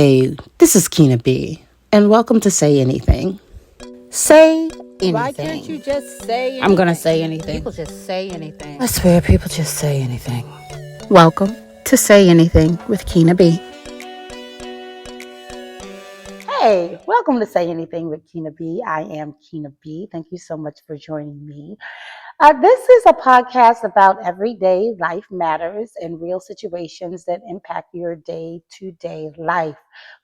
Hey, this is Keena B, and welcome to Say Anything. Say anything. Why can't you just say anything? I'm gonna say anything. People just say anything. I swear, people just say anything. Welcome to Say Anything with Keena B. Hey, welcome to Say Anything with Keena B. I am Keena B. Thank you so much for joining me. This is a podcast about everyday life matters and real situations that impact your day to day life,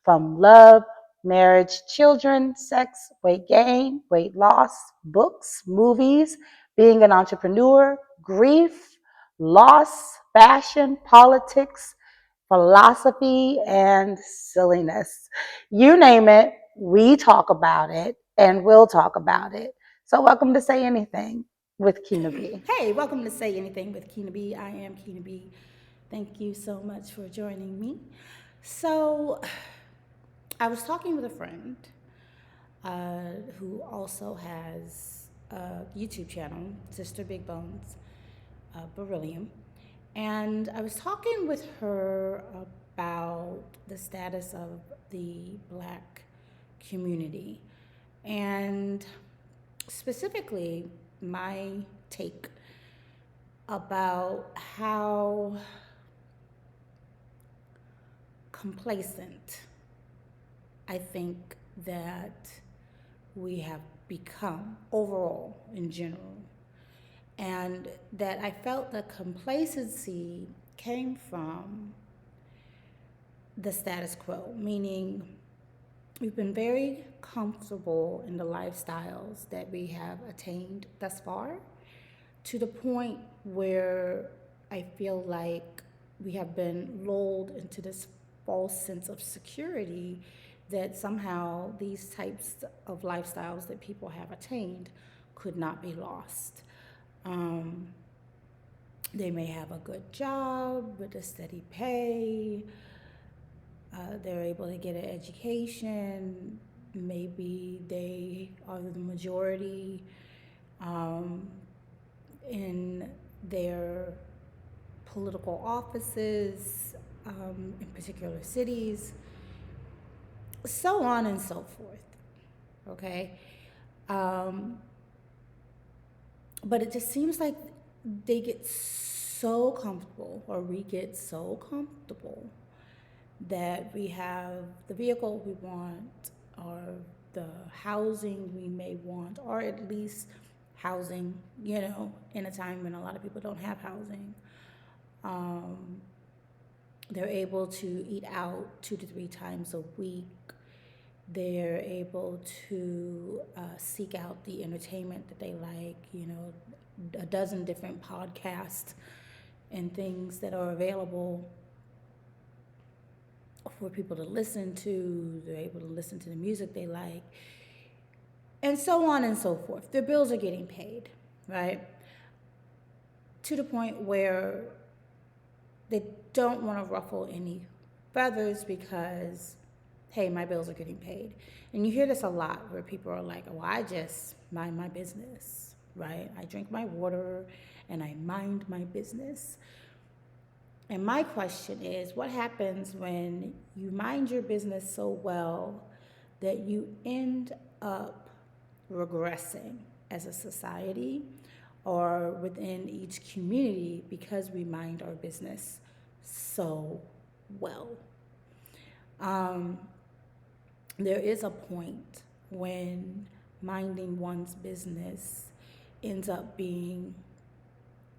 from love, marriage, children, sex, weight gain, weight loss, books, movies, being an entrepreneur, grief, loss, fashion, politics, philosophy, and silliness. You name it, we talk about it and we'll talk about it. So, welcome to Say Anything with Keena B. Hey, welcome to Say Anything with Keena B. I am Keena B. Thank you so much for joining me. So, I was talking with a friend who also has a YouTube channel, Sister Big Bones Beryllium. And I was talking with her about the status of the Black community. And specifically, my take about how complacent I think that we have become overall in general. And that I felt the complacency came from the status quo, meaning we've been very comfortable in the lifestyles that we have attained thus far, to the point where I feel like we have been lulled into this false sense of security that somehow these types of lifestyles that people have attained could not be lost. Um, they may have a good job with a steady pay. They're able to get an education. Maybe they are the majority in their political offices in particular cities, so on and so forth. Okay? But it just seems like they get so comfortable, or we get so comfortable, that we have the vehicle we want, or the housing we may want, or at least housing, in a time when a lot of people don't have housing. They're able to eat out 2 to 3 times a week. They're able to seek out the entertainment that they like, a dozen different podcasts and things that are available for people to listen to. They're able to listen to the music they like, and so on and so forth. Their bills are getting paid, right? To the point where they don't want to ruffle any feathers because, hey, my bills are getting paid. And you hear this a lot where people are like, oh, I just mind my business, right? I drink my water and I mind my business. And my question is, what happens when you mind your business so well that you end up regressing as a society or within each community because we mind our business so well? There is a point when minding one's business ends up being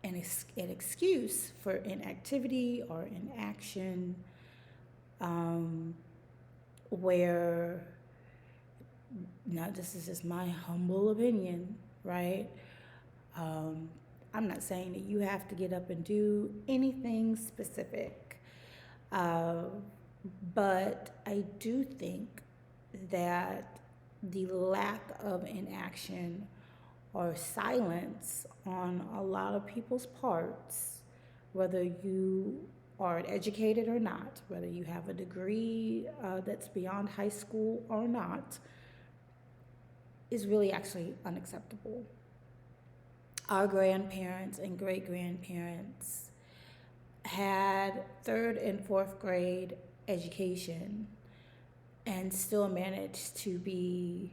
an excuse for inactivity or inaction, where, now this is just my humble opinion, right? I'm not saying that you have to get up and do anything specific, but I do think that the lack of inaction or silence on a lot of people's parts, whether you are educated or not, whether you have a degree that's beyond high school or not, is really actually unacceptable. Our grandparents and great grandparents had third and fourth grade education and still manage to be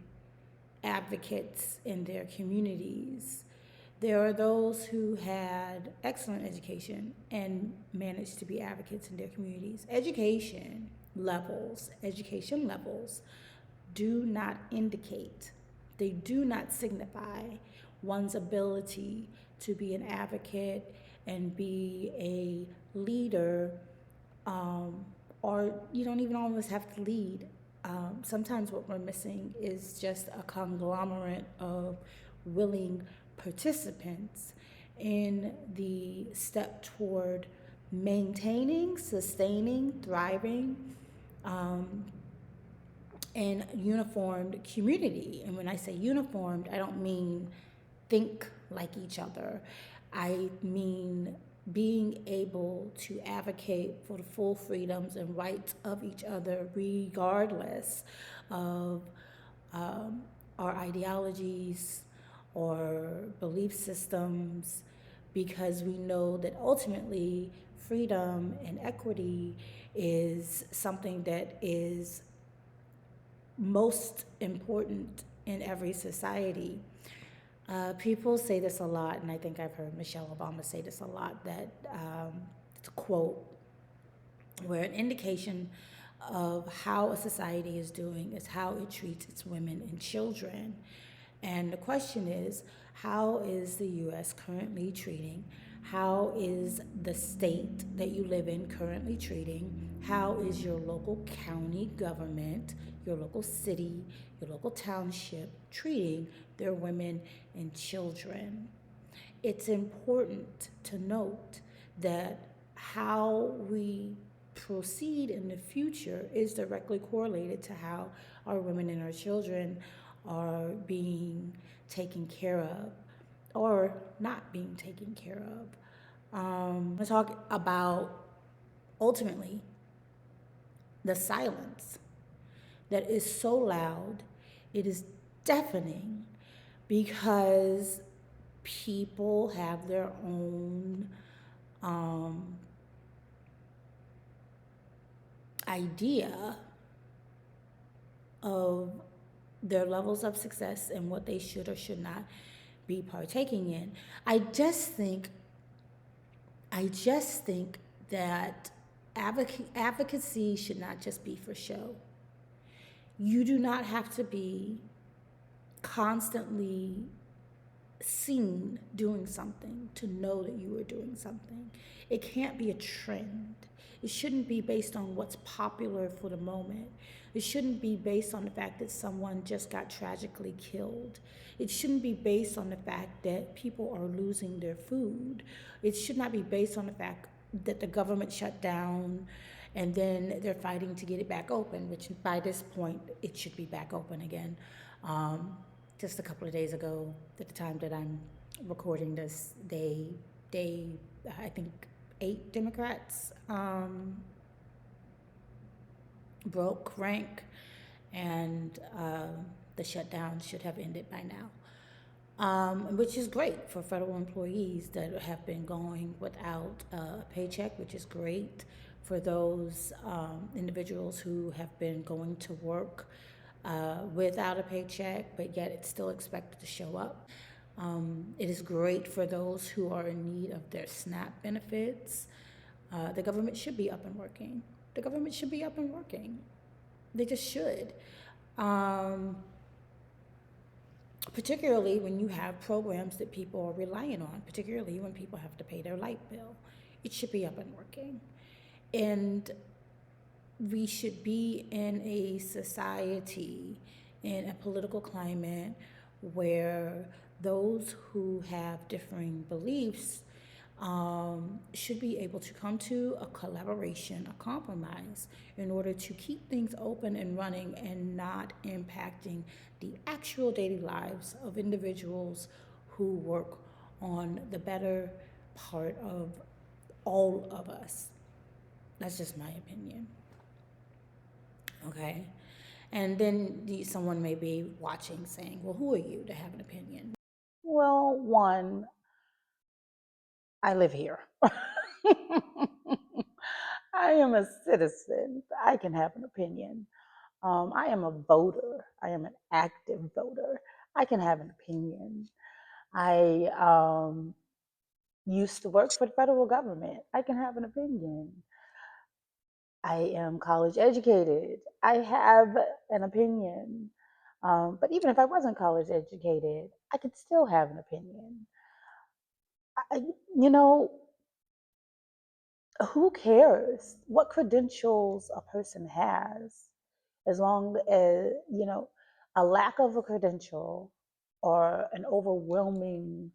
advocates in their communities. There are those who had excellent education and managed to be advocates in their communities. Education levels do not indicate, they do not signify one's ability to be an advocate and be a leader, um, or you don't even always have to lead. Sometimes what we're missing is just a conglomerate of willing participants in the step toward maintaining, sustaining, thriving, um, and uniformed community. And when I say uniformed, I don't mean think like each other. I mean being able to advocate for the full freedoms and rights of each other, regardless of um, our ideologies or belief systems, because we know that ultimately freedom and equity is something that is most important in every society. People say this a lot, and I think I've heard Michelle Obama say this a lot, that it's a quote where an indication of how a society is doing is how it treats its women and children. And the question is, how is the US currently treating? How is the state that you live in currently treating? How is your local county government, your local city, your local township treating their women and children? It's important to note that how we proceed in the future is directly correlated to how our women and our children are being taken care of or not being taken care of. I talk about ultimately the silence that is so loud, it is deafening, because people have their own um, idea of their levels of success and what they should or should not be partaking in. I just think, I just think that advocacy should not just be for show. You do not have to be constantly seen doing something to know that you are doing something. It can't be a trend. It shouldn't be based on what's popular for the moment. It shouldn't be based on the fact that someone just got tragically killed. It shouldn't be based on the fact that people are losing their food. It should not be based on the fact that the government shut down and then they're fighting to get it back open, which by this point it should be back open again. Um, just a couple of days ago, at the time that I'm recording this, they I think 8 Democrats broke rank, and the shutdown should have ended by now. Which is great for federal employees that have been going without a paycheck, which is great for those individuals who have been going to work without a paycheck, but yet it's still expected to show up. It is great for those who are in need of their SNAP benefits. The government should be up and working. The government should be up and working. They just should. Um, Particularly when you have programs that people are relying on, particularly when people have to pay their light bill. It should be up and working. And we should be in a society, in a political climate where those who have differing beliefs should be able to come to a collaboration, a compromise, in order to keep things open and running and not impacting the actual daily lives of individuals who work on the better part of all of us. That's just my opinion. Okay? And then someone may be watching saying, well, who are you to have an opinion? Well, one, I live here. I am a citizen. I can have an opinion. I am a voter. I am an active voter. I can have an opinion. I used to work for the federal government. I can have an opinion. I am college educated. I have an opinion. But even if I wasn't college educated, I could still have an opinion. I, you know, who cares what credentials a person has as long as, a lack of a credential or an overwhelming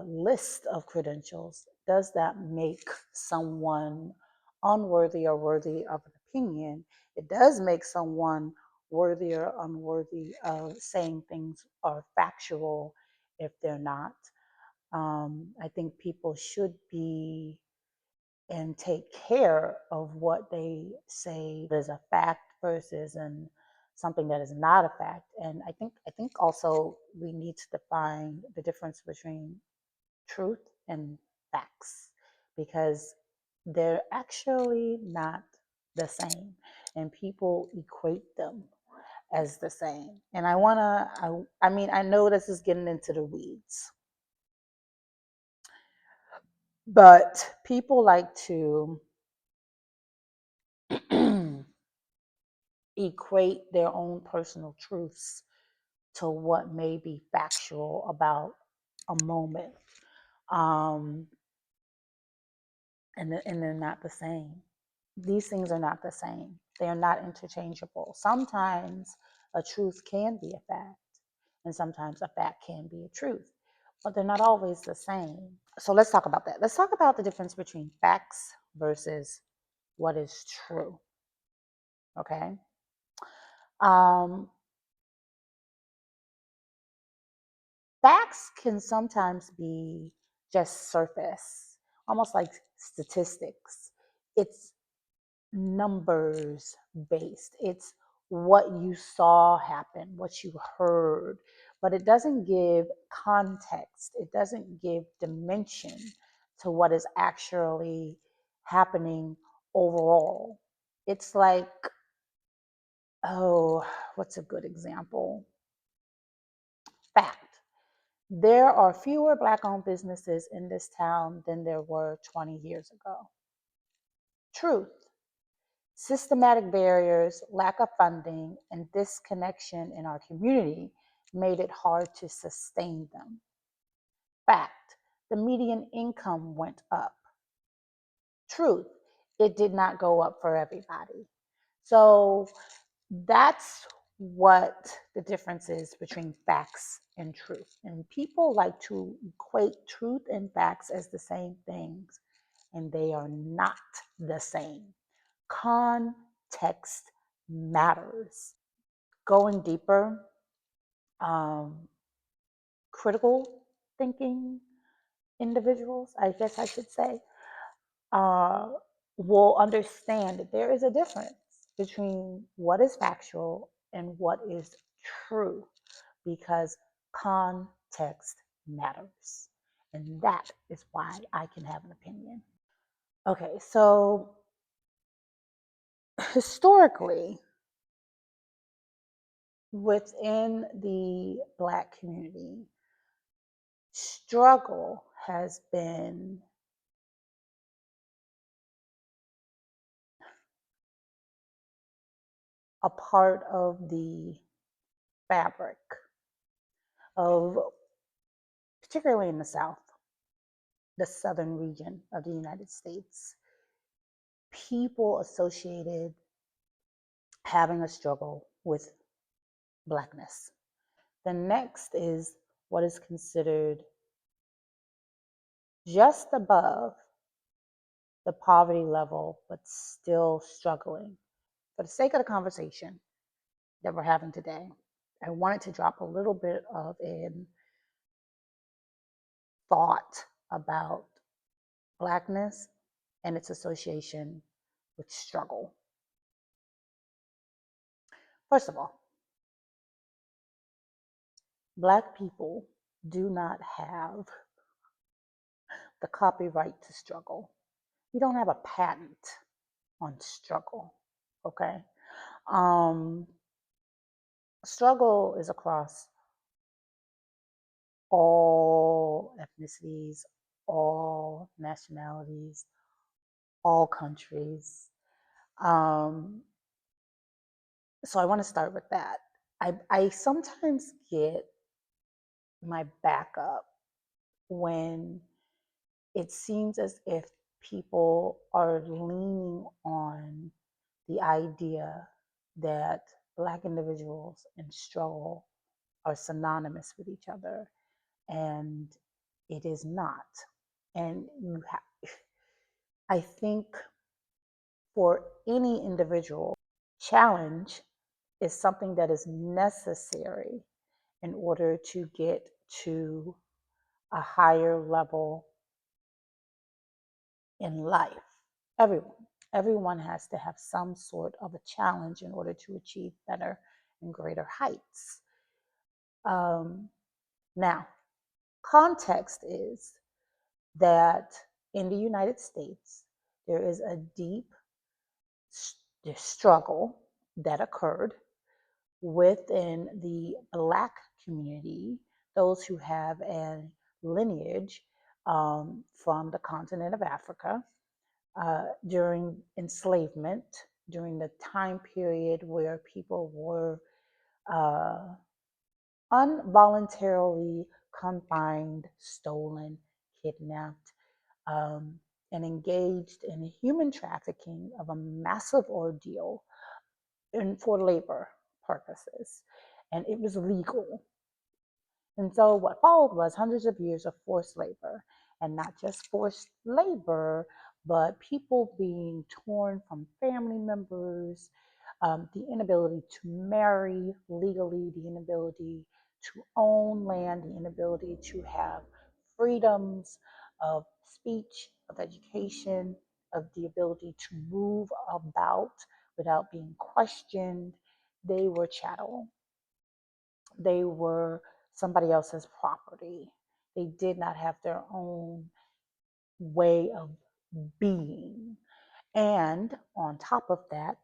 list of credentials, does that make someone unworthy or worthy of an opinion? It does make someone worthy or unworthy of saying things are factual if they're not. I think people should be and take care of what they say is a fact versus and something that is not a fact. And I think also we need to define the difference between truth and facts because they're actually not the same, and people equate them as the same. And I know this is getting into the weeds, but people like to equate their own personal truths to what may be factual about a moment. Um, and they're not the same. These things are not the same. They are not interchangeable. Sometimes a truth can be a fact, and sometimes a fact can be a truth, but they're not always the same. So let's talk about that. Let's talk about the difference between facts versus what is true. Okay. Um, Facts can sometimes be just surface, almost like statistics. It's numbers based. It's what you saw happen, what you heard, but it doesn't give context. It doesn't give dimension to what is actually happening overall. It's like, oh, what's a good example? Fact. There are fewer Black owned businesses in this town than there were 20 years ago. Truth. Systematic barriers, lack of funding, and disconnection in our community made it hard to sustain them. Fact. The median income went up. Truth. It did not go up for everybody. So that's what the difference is between facts and truth. And people like to equate truth and facts as the same things, and they are not the same. Context matters. Going deeper, um, critical thinking individuals, I guess I should say, uh, will understand that there is a difference between what is factual and what is true because context matters. And that is why I can have an opinion. Okay, so historically, within the Black community, struggle has been a part of the fabric of, particularly in the South, the southern region of the United States. People associated having a struggle with Blackness. The next is what is considered just above the poverty level, but still struggling. For the sake of the conversation that we're having today, I wanted to drop a little bit of a thought about Blackness and its association with struggle. First of all, Black people do not have the copyright to struggle. We don't have a patent on struggle, okay? Um, Struggle is across all ethnicities, all nationalities, all countries. Um, so I want to start with that. I sometimes get my back up when it seems as if people are leaning on the idea that Black individuals and struggle are synonymous with each other, and it is not. And I think for any individual, challenge is something that is necessary in order to get to a higher level in life. Everyone has to have some sort of a challenge in order to achieve better and greater heights. Um, Now, context is that in the United States, there is a deep struggle that occurred within the Black community, those who have a lineage from the continent of Africa during enslavement, during the time period where people were uh, involuntarily confined, stolen, kidnapped, and engaged in human trafficking of a massive ordeal for labor purposes. And it was legal. And so what followed was hundreds of years of forced labor, and not just forced labor, but people being torn from family members, the inability to marry legally, the inability to own land, the inability to have freedoms of speech, of education, of the ability to move about without being questioned. They were chattel. They were somebody else's property. They did not have their own way of being. And on top of that,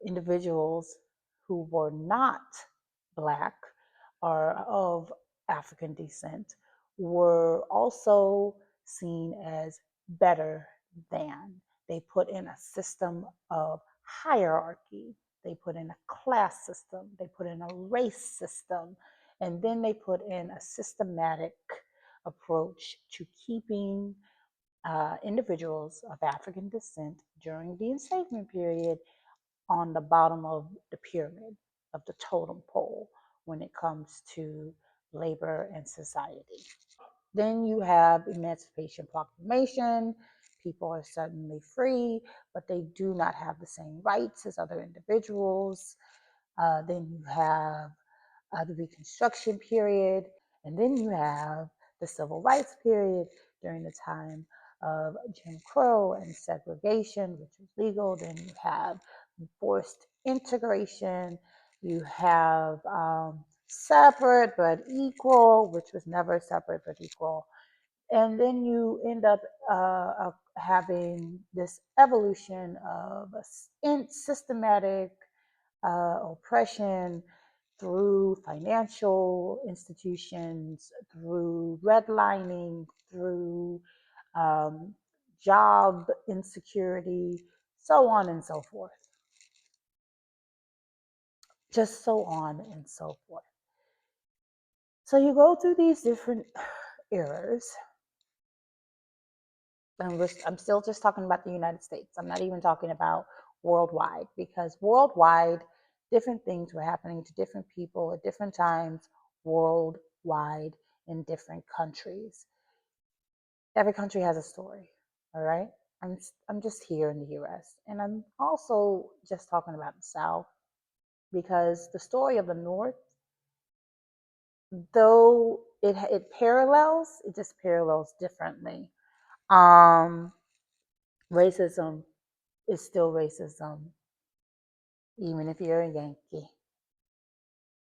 individuals who were not Black or of African descent were also seen as better than. They put in a system of hierarchy, they put in a class system, they put in a race system, and then they put in a systematic approach to keeping individuals of African descent during the enslavement period on the bottom of the pyramid of the totem pole when it comes to labor and society. Then you have Emancipation Proclamation. People are suddenly free, but they do not have the same rights as other individuals. Then you have the Reconstruction period, and then you have the Civil Rights period during the time of Jim Crow and segregation, which was legal. Then you have forced integration. You have separate but equal, which was never separate but equal. And then you end up having this evolution of a systematic oppression through financial institutions, through redlining, through um, job insecurity, so on and so forth. Just so on and so forth. So you go through these different eras. And I'm still just talking about the United States. I'm not even talking about worldwide, because worldwide, different things were happening to different people at different times worldwide in different countries. Every country has a story, all right? I'm just here in the US, and I'm also just talking about the South, because the story of the North, though it parallels, it just parallels differently. Um, Racism is still racism, even if you're a Yankee.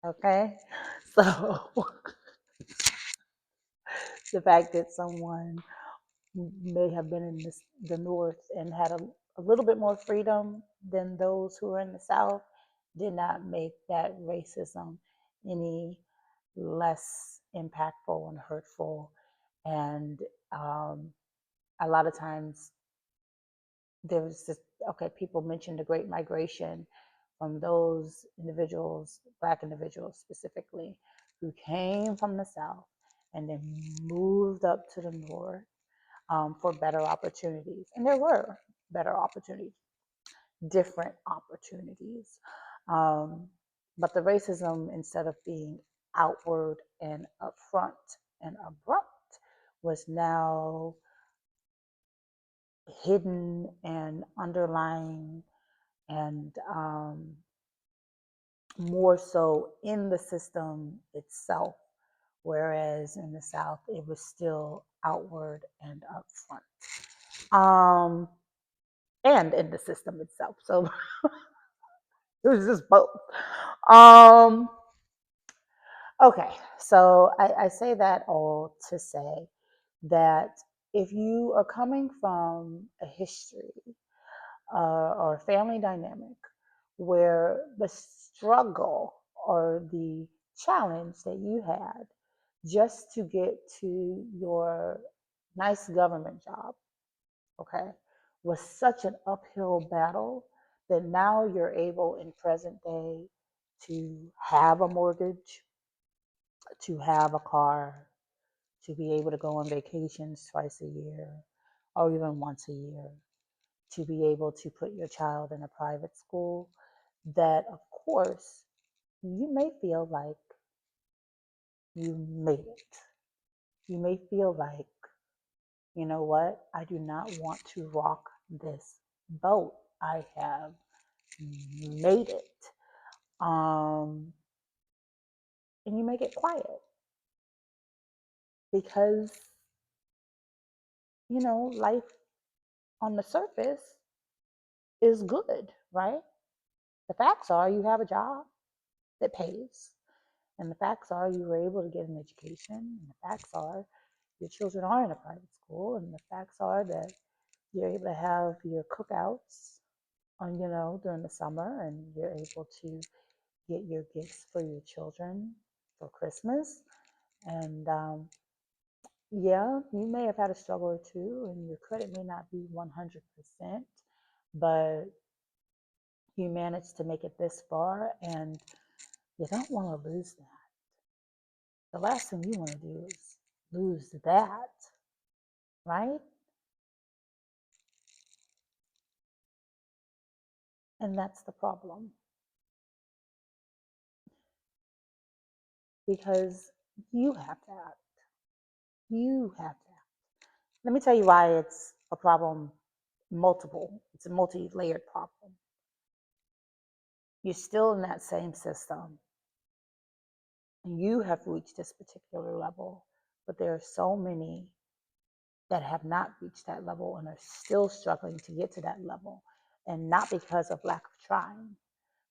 Okay? So the fact that someone may have been in the North and had a little bit more freedom than those who are in the South did not make that racism any less impactful and hurtful. And um, a lot of times there was this, okay, people mentioned the Great Migration from those individuals, Black individuals specifically, who came from the South and then moved up to the North for better opportunities. And there were better opportunities, different opportunities. Um, but the racism, instead of being outward and upfront and abrupt, was now hidden and underlying and more so in the system itself, whereas in the South it was still outward and upfront, and in the system itself. So it was just both. Um, okay, so I say that all to say that if you are coming from a history or family dynamic where the struggle or the challenge that you had just to get to your nice government job, okay, was such an uphill battle that now you're able in present day to have a mortgage, to have a car, to be able to go on vacations twice a year or even once a year, to be able to put your child in a private school, that of course you may feel like you made it. You may feel like, you know what, I do not want to rock this boat. I have made it. Um, and you may get quiet because, life on the surface is good, right? The facts are you have a job that pays. And the facts are you were able to get an education. And the facts are your children are in a private school. And the facts are that you're able to have your cookouts on, during the summer, and you're able to get your gifts for your children for Christmas. And yeah, you may have had a struggle or two, and your credit may not be 100%, but you managed to make it this far, and you don't want to lose that. The last thing you want to do is lose that, right? And that's the problem because you have that. You have that. Let me tell you why it's a problem, multiple. It's a multi layered problem. You're still in that same system. You have reached this particular level, but there are so many that have not reached that level and are still struggling to get to that level. And not because of lack of trying,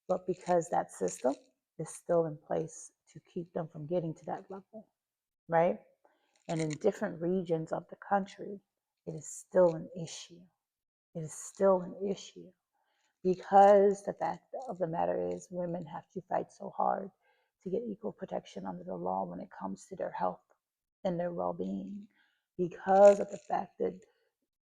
but because that system is still in place to keep them from getting to that level, right? And in different regions of the country, it is still an issue. It is still an issue because the fact of the matter is women have to fight so hard to get equal protection under the law when it comes to their health and their well-being, because of the fact that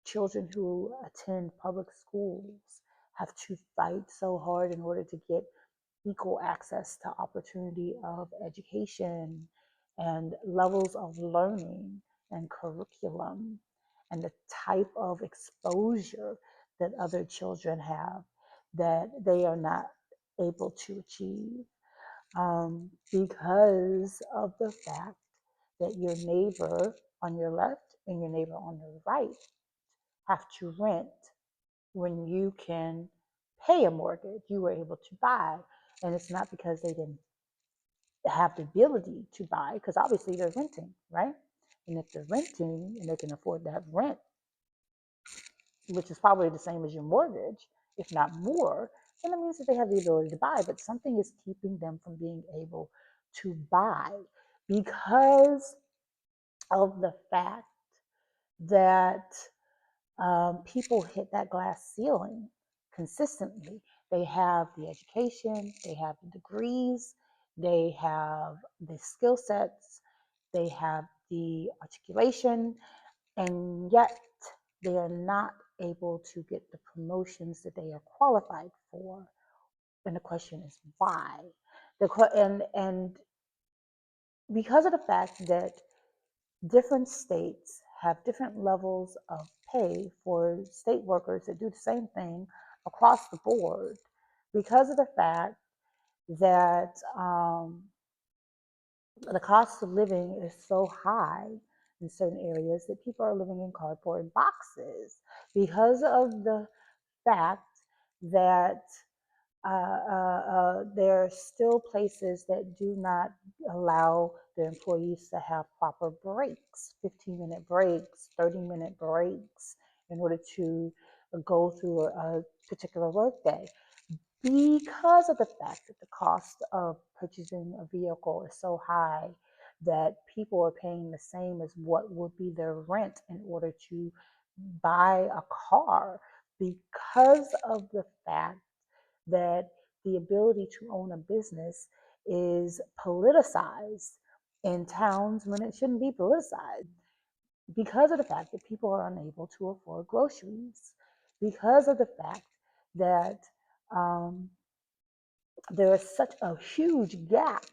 children who attend public schools have to fight so hard in order to get equal access to opportunity of education and levels of learning and curriculum and the type of exposure that other children have that they are not able to achieve, because of the fact that your neighbor on your left and your neighbor on the right have to rent when you can pay a mortgage. You were able to buy, and it's not because they didn't have the ability to buy, because obviously they're renting, right? And if they're renting and they can afford that rent, which is probably the same as your mortgage, if not more, then it means that they have the ability to buy, but something is keeping them from being able to buy because of the fact that people hit that glass ceiling consistently. They have the education, they have the degrees, they have the skill sets, they have the articulation, and yet they are not able to get the promotions that they are qualified for. And the question is why? And because of the fact that different states have different levels of pay for state workers that do the same thing across the board, because of the fact that the cost of living is so high in certain areas that people are living in cardboard boxes, because of the fact that there are still places that do not allow their employees to have proper breaks, 15-minute breaks, 30-minute breaks, in order to go through a particular workday. Because of the fact that the cost of purchasing a vehicle is so high that people are paying the same as what would be their rent in order to buy a car, because of the fact that the ability to own a business is politicized in towns when it shouldn't be politicized, because of the fact that people are unable to afford groceries, because of the fact that um, there is such a huge gap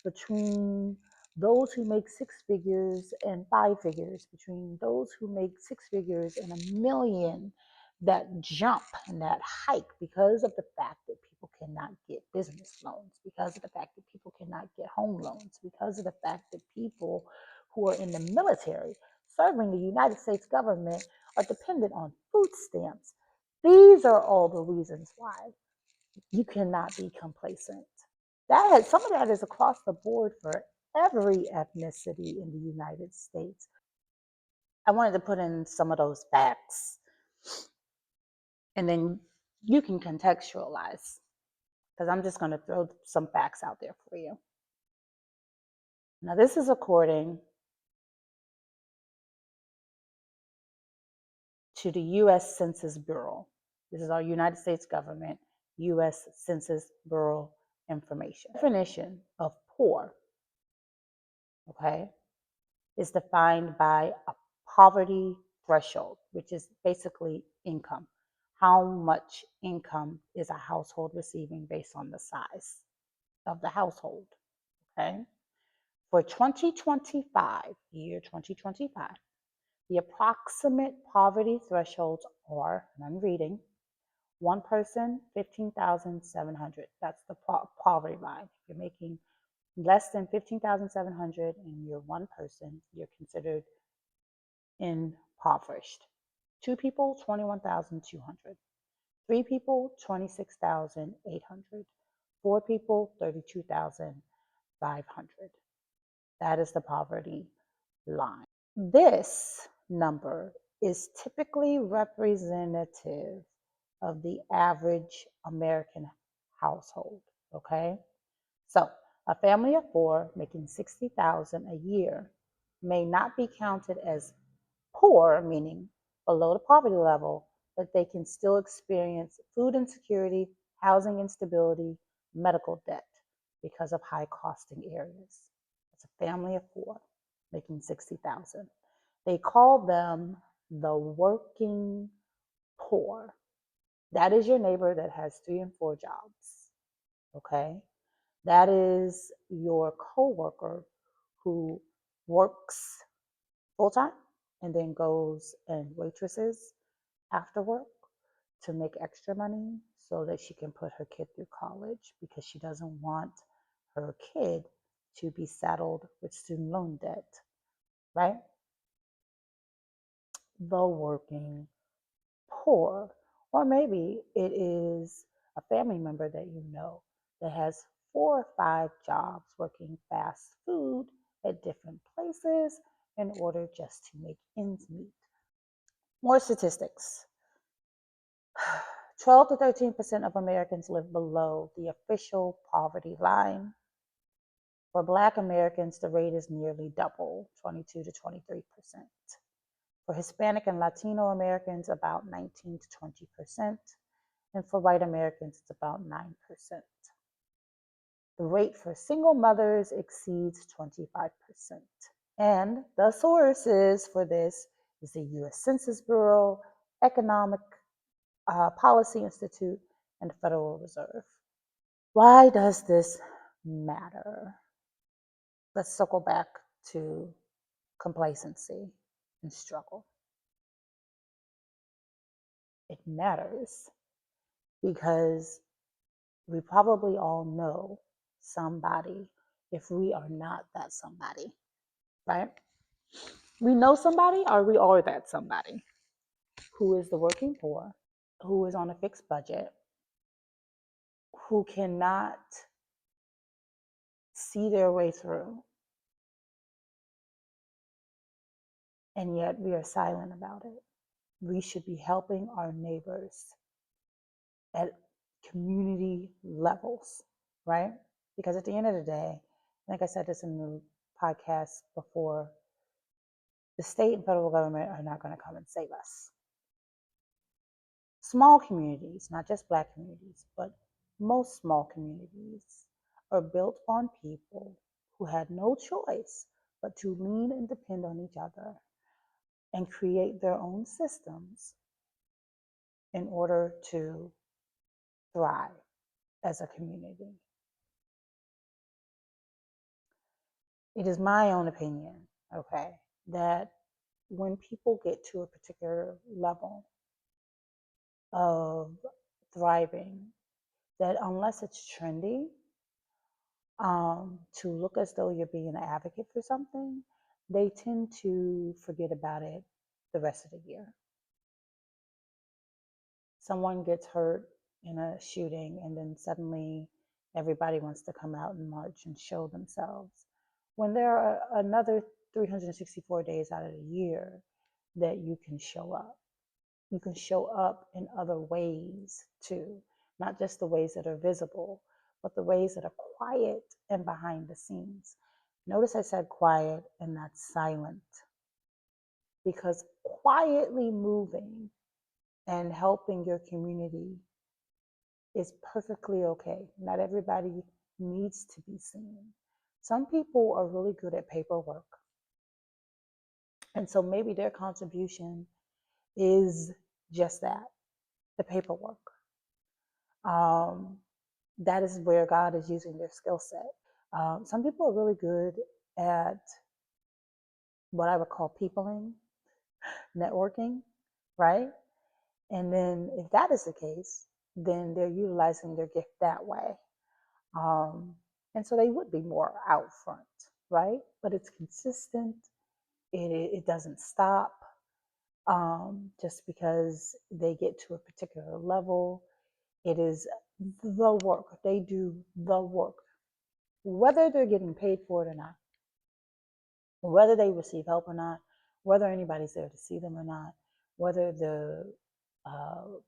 between those who make six figures and five figures, between those who make six figures and a million, that jump and that hike, because of the fact that people cannot get business loans, because of the fact that people cannot get home loans, because of the fact that people who are in the military serving the United States government are dependent on food stamps. These are all the reasons why you cannot be complacent. Some of that is across the board for every ethnicity in the United States. I wanted to put in some of those facts, and then you can contextualize, because I'm just going to throw some facts out there for you. Now, this is according to the U.S. Census Bureau. This is our United States government, U.S. Census Bureau information. Definition of poor, okay, is defined by a poverty threshold, which is basically income. How much income is a household receiving based on the size of the household? Okay. For 2025, year 2025, the approximate poverty thresholds are, and I'm reading, one person, 15,700. That's the poverty line. If you're making less than 15,700 and you're one person, you're considered impoverished. Two people, 21,200. Three people, 26,800. Four people, 32,500. That is the poverty line. This number is typically representative of the average American household, okay? So, a family of four making 60,000 a year may not be counted as poor, meaning below the poverty level, but they can still experience food insecurity, housing instability, medical debt because of high costing areas. It's a family of four making 60,000. They call them the working poor. That is your neighbor that has 3 and 4 jobs. Okay? That is your coworker who works full time and then goes and waitresses after work to make extra money so that she can put her kid through college, because she doesn't want her kid to be saddled with student loan debt, right? The working poor. Or maybe it is a family member that you know that has 4 or 5 jobs working fast food at different places in order just to make ends meet. More statistics. 12 to 13% of Americans live below the official poverty line. For Black Americans, the rate is nearly double, 22 to 23%. For Hispanic and Latino Americans, about 19 to 20%. and for white Americans, it's about 9%. The rate for single mothers exceeds 25%. And the sources for this is the US Census Bureau, Economic Policy Institute, and the Federal Reserve. Why does this matter? Let's circle back to complacency and struggle. It matters because we probably all know somebody if we are not that somebody, right? We know somebody or we are that somebody who is the working poor, who is on a fixed budget, who cannot see their way through, and yet we are silent about it. We should be helping our neighbors at community levels, right? Because at the end of the day, like I said this in the podcast before, the state and federal government are not going to come and save us. Small communities, not just Black communities, but most small communities are built on people who had no choice but to lean and depend on each other and create their own systems in order to thrive as a community. It is my own opinion, okay, that when people get to a particular level of thriving, that unless it's trendy, to look as though you're being an advocate for something, they tend to forget about it the rest of the year. Someone gets hurt in a shooting, and then suddenly everybody wants to come out and march and show themselves. When there are another 364 days out of the year that you can show up. You can show up in other ways too, not just the ways that are visible, but the ways that are quiet and behind the scenes. Notice I said quiet and not silent, because quietly moving and helping your community is perfectly okay. Not everybody needs to be seen. Some people are really good at paperwork. And so maybe their contribution is just that, the paperwork. Um, that is where God is using their skill set. Some people are really good at what I would call peopling, networking, right? And then if that is the case, then they're utilizing their gift that way. Um, and so they would be more out front, right? But it's consistent. It doesn't stop just because they get to a particular level. It is the work. They do the work, whether they're getting paid for it or not, whether they receive help or not, whether anybody's there to see them or not, whether the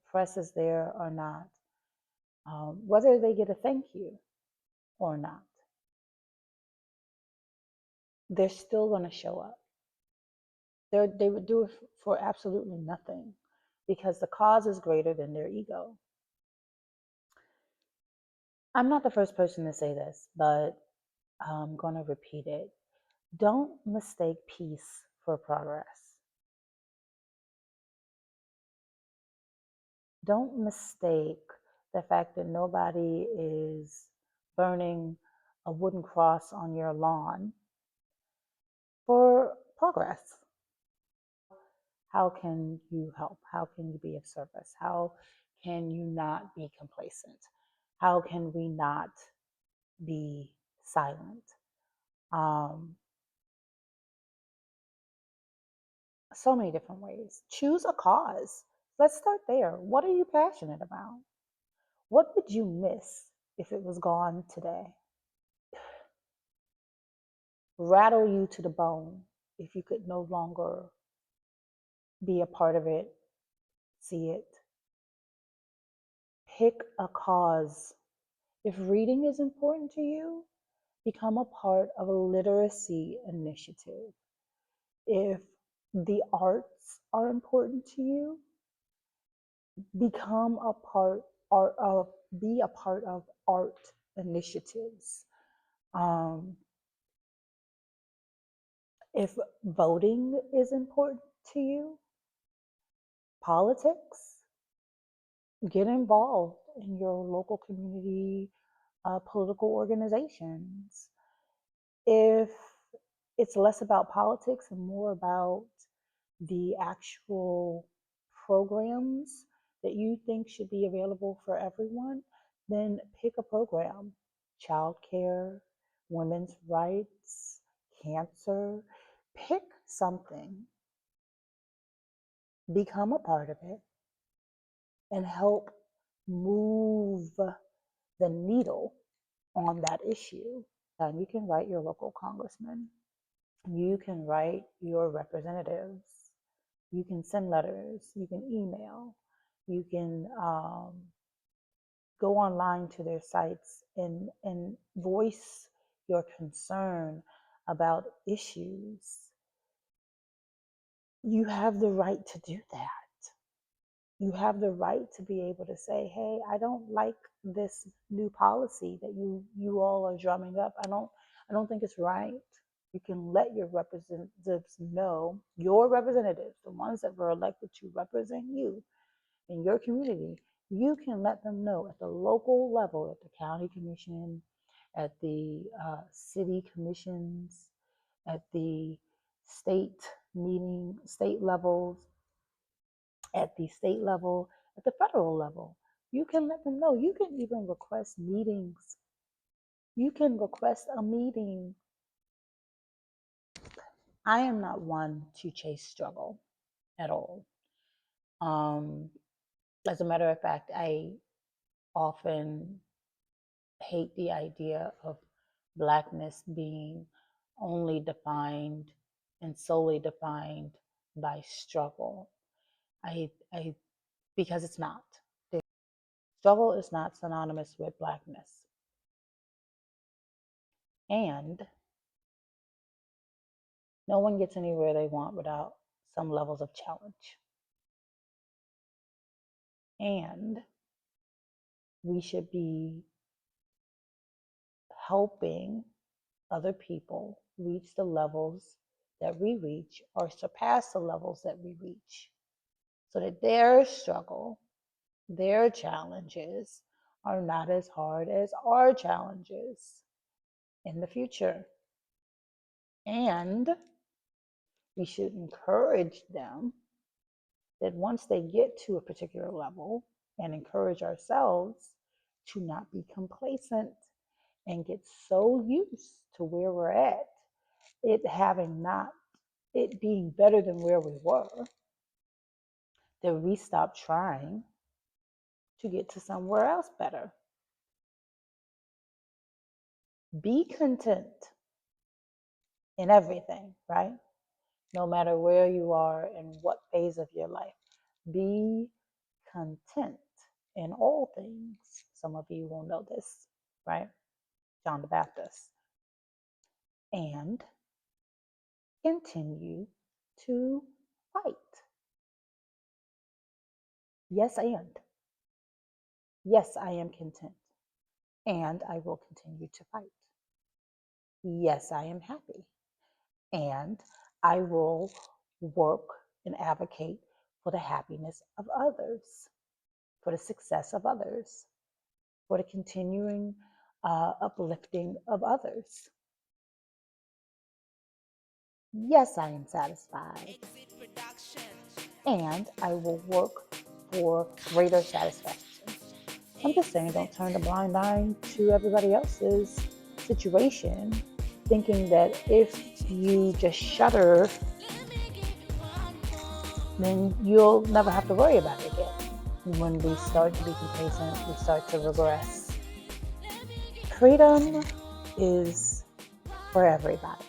press is there or not, whether they get a thank you or not, they're still going to show up. They would do it for absolutely nothing because the cause is greater than their ego. I'm not the first person to say this, but I'm going to repeat it. Don't mistake peace for progress. Don't mistake the fact that nobody is burning a wooden cross on your lawn for progress. How can you help? How can you be of service? How can you not be complacent? How can we not be silent? Um, so many different ways. Choose a cause. Let's start there. What are you passionate about? What would you miss if it was gone today? Rattle you to the bone if you could no longer be a part of it, see it. Pick a cause. If reading is important to you, become a part of a literacy initiative. If the arts are important to you, become a part art of be a part of art initiatives. Um, if voting is important to you, politics, get involved in your local community political organizations. If it's less about politics and more about the actual programs that you think should be available for everyone, then pick a program. Childcare, women's rights, cancer. Pick something, become a part of it, and help move the needle on that issue. You can write your local congressman. You can write your representatives. You can send letters. You can email. You can go online to their sites and voice your concern about issues. You have the right to do that. You have the right to be able to say, hey, I don't like this new policy that you all are drumming up. I don't think it's right. You can let your representatives know, your representatives, the ones that were elected to represent you in your community, you can let them know at the local level, at the county commission, at the city commissions, at the state state levels, at the state level, at the federal level. You can let them know. You can even request meetings. You can request a meeting. I am not one to chase struggle at all. Um, as a matter of fact, I often hate the idea of Blackness being only defined and solely defined by struggle. I because it's not. Struggle is not synonymous with Blackness. And no one gets anywhere they want without some levels of challenge. And we should be helping other people reach the levels that we reach or surpass the levels that we reach so that their struggle, their challenges are not as hard as our challenges in the future. And we should encourage them that once they get to a particular level and encourage ourselves to not be complacent and get so used to where we're at, it having not, it being better than where we were, that we stop trying to get to somewhere else better. Be content in everything, right? No matter where you are and what phase of your life. Be content in all things. Some of you will know this, right? John the Baptist. And continue to fight. Yes, and. Yes, I am content. And I will continue to fight. Yes, I am happy. And I will work and advocate for the happiness of others, for the success of others, for the continuing uplifting of others. Yes, I am satisfied. And I will work for greater satisfaction. I'm just saying, don't turn a blind eye to everybody else's situation, thinking that if you just shudder, then you'll never have to worry about it again. When we start to be complacent, we start to regress. Freedom is for everybody.